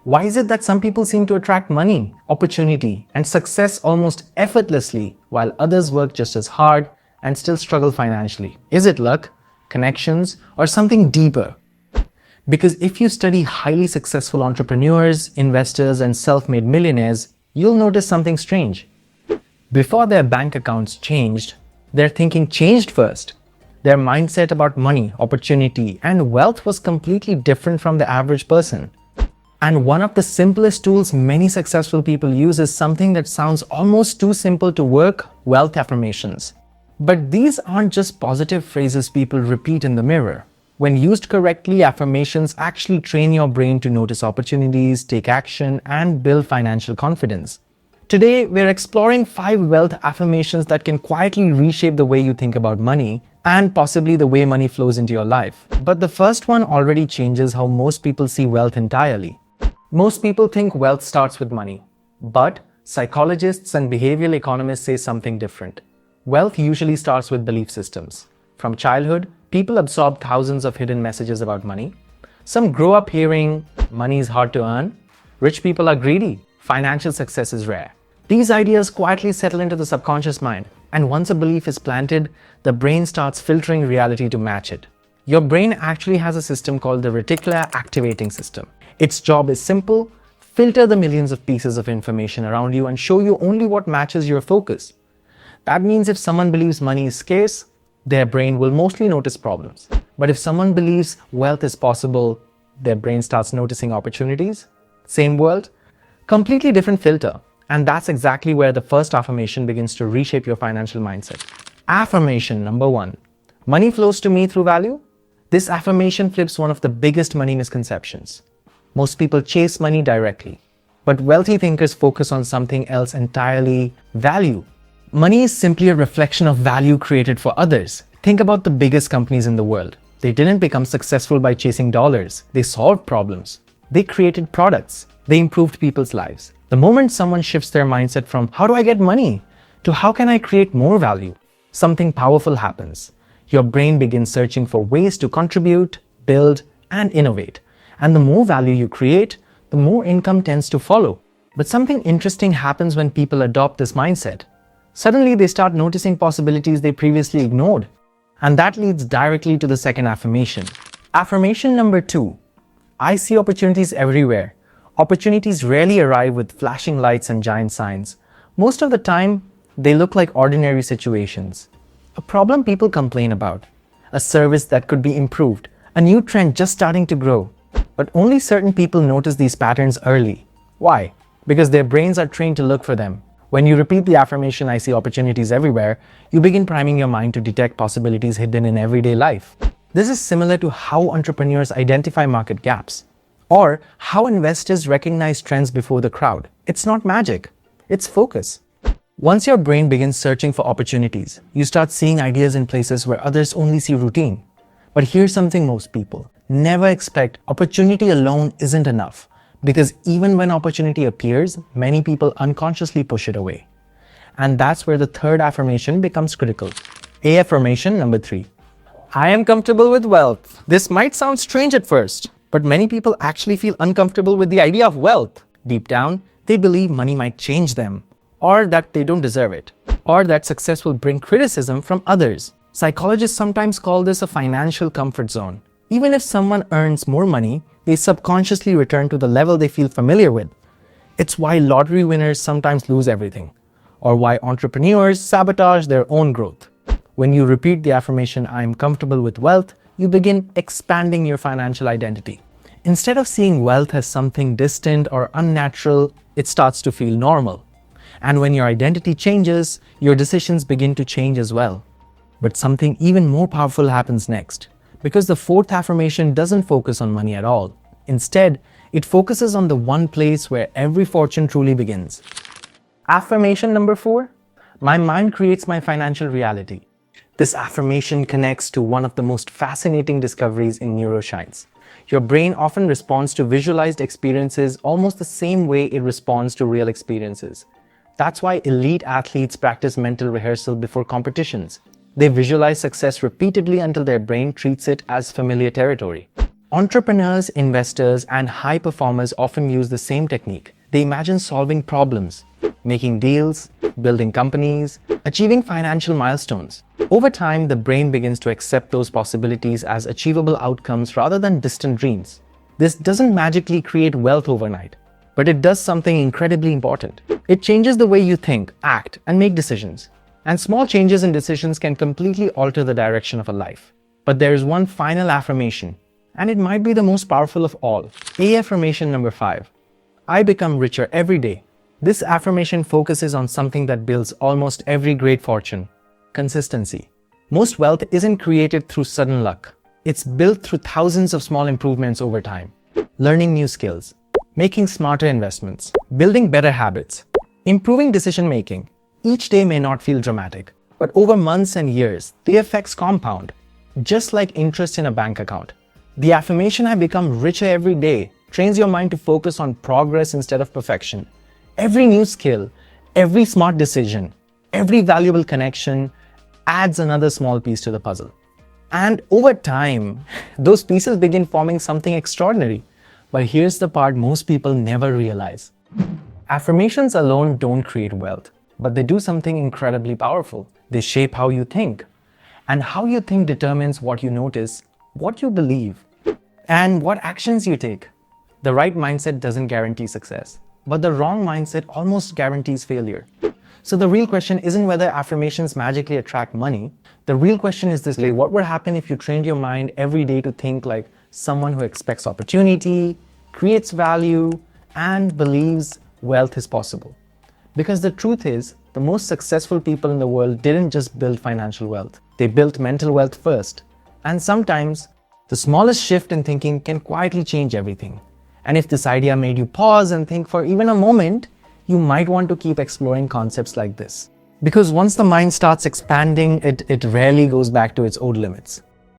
Why is it that some people seem to attract money, opportunity, and success almost effortlessly, while others work just as hard and still struggle financially? Is it luck, connections, or something deeper? Because if you study highly successful entrepreneurs, investors, and self-made millionaires, you'll notice something strange. Before their bank accounts changed, their thinking changed first. Their mindset about money, opportunity, and wealth was completely different from the average person. And one of the simplest tools many successful people use is something that sounds almost too simple to work: wealth affirmations. But these aren't just positive phrases people repeat in the mirror. When used correctly, affirmations actually train your brain to notice opportunities, take action, and build financial confidence. Today, we're exploring 5 wealth affirmations that can quietly reshape the way you think about money and possibly the way money flows into your life. But the first one already changes how most people see wealth entirely. Most people think wealth starts with money, but psychologists and behavioral economists say something different. Wealth usually starts with belief systems. From childhood, people absorb thousands of hidden messages about money. Some grow up hearing, money is hard to earn, rich people are greedy, financial success is rare. These ideas quietly settle into the subconscious mind, and once a belief is planted, the brain starts filtering reality to match it. Your brain actually has a system called the reticular activating system. Its job is simple: filter the millions of pieces of information around you and show you only what matches your focus. That means if someone believes money is scarce, their brain will mostly notice problems. But if someone believes wealth is possible, their brain starts noticing opportunities. Same world, completely different filter. And that's exactly where the first affirmation begins to reshape your financial mindset. Affirmation number 1. Money flows to me through value. This affirmation flips one of the biggest money misconceptions. Most people chase money directly, but wealthy thinkers focus on something else entirely: value. Money is simply a reflection of value created for others. Think about the biggest companies in the world. They didn't become successful by chasing dollars. They solved problems. They created products. They improved people's lives. The moment someone shifts their mindset from "how do I get money" to "how can I create more value," something powerful happens. Your brain begins searching for ways to contribute, build, and innovate. And the more value you create, the more income tends to follow. But something interesting happens when people adopt this mindset. Suddenly, they start noticing possibilities they previously ignored. And that leads directly to the second affirmation. Affirmation number 2. I see opportunities everywhere. Opportunities rarely arrive with flashing lights and giant signs. Most of the time, they look like ordinary situations. A problem people complain about, a service that could be improved, a new trend just starting to grow. But only certain people notice these patterns early. Why? Because their brains are trained to look for them. When you repeat the affirmation, "I see opportunities everywhere," you begin priming your mind to detect possibilities hidden in everyday life. This is similar to how entrepreneurs identify market gaps, or how investors recognize trends before the crowd. It's not magic, it's focus. Once your brain begins searching for opportunities, you start seeing ideas in places where others only see routine. But here's something most people never expect: opportunity alone isn't enough. Because even when opportunity appears, many people unconsciously push it away. And that's where the third affirmation becomes critical. Affirmation number 3. I am comfortable with wealth. This might sound strange at first, but many people actually feel uncomfortable with the idea of wealth. Deep down, they believe money might change them, or that they don't deserve it, or that success will bring criticism from others. Psychologists sometimes call this a financial comfort zone. Even if someone earns more money, they subconsciously return to the level they feel familiar with. It's why lottery winners sometimes lose everything, or why entrepreneurs sabotage their own growth. When you repeat the affirmation, "I am comfortable with wealth," you begin expanding your financial identity. Instead of seeing wealth as something distant or unnatural, it starts to feel normal. And when your identity changes, your decisions begin to change as well. But something even more powerful happens next. Because the fourth affirmation doesn't focus on money at all. Instead, it focuses on the one place where every fortune truly begins. Affirmation number 4. My mind creates my financial reality. This affirmation connects to one of the most fascinating discoveries in neuroscience. Your brain often responds to visualized experiences almost the same way it responds to real experiences. That's why elite athletes practice mental rehearsal before competitions. They visualize success repeatedly until their brain treats it as familiar territory. Entrepreneurs, investors, and high performers often use the same technique. They imagine solving problems, making deals, building companies, achieving financial milestones. Over time, the brain begins to accept those possibilities as achievable outcomes rather than distant dreams. This doesn't magically create wealth overnight, but it does something incredibly important. It changes the way you think, act, and make decisions. And small changes in decisions can completely alter the direction of a life. But there is one final affirmation, and it might be the most powerful of all. Affirmation number 5. I become richer every day. This affirmation focuses on something that builds almost every great fortune: consistency. Most wealth isn't created through sudden luck. It's built through thousands of small improvements over time. Learning new skills, making smarter investments, building better habits, improving decision making. Each day may not feel dramatic, but over months and years, the effects compound, just like interest in a bank account. The affirmation "I become richer every day" trains your mind to focus on progress instead of perfection. Every new skill, every smart decision, every valuable connection adds another small piece to the puzzle. And over time, those pieces begin forming something extraordinary. But here's the part most people never realize. Affirmations alone don't create wealth, but they do something incredibly powerful. They shape how you think. And how you think determines what you notice, what you believe, and what actions you take. The right mindset doesn't guarantee success, but the wrong mindset almost guarantees failure. So the real question isn't whether affirmations magically attract money. The real question is this: what would happen if you trained your mind every day to think like someone who expects opportunity, creates value, and believes wealth is possible? Because the truth is, the most successful people in the world didn't just build financial wealth. They built mental wealth first. And sometimes, the smallest shift in thinking can quietly change everything. And if this idea made you pause and think for even a moment, you might want to keep exploring concepts like this. Because once the mind starts expanding, it rarely goes back to its old limits.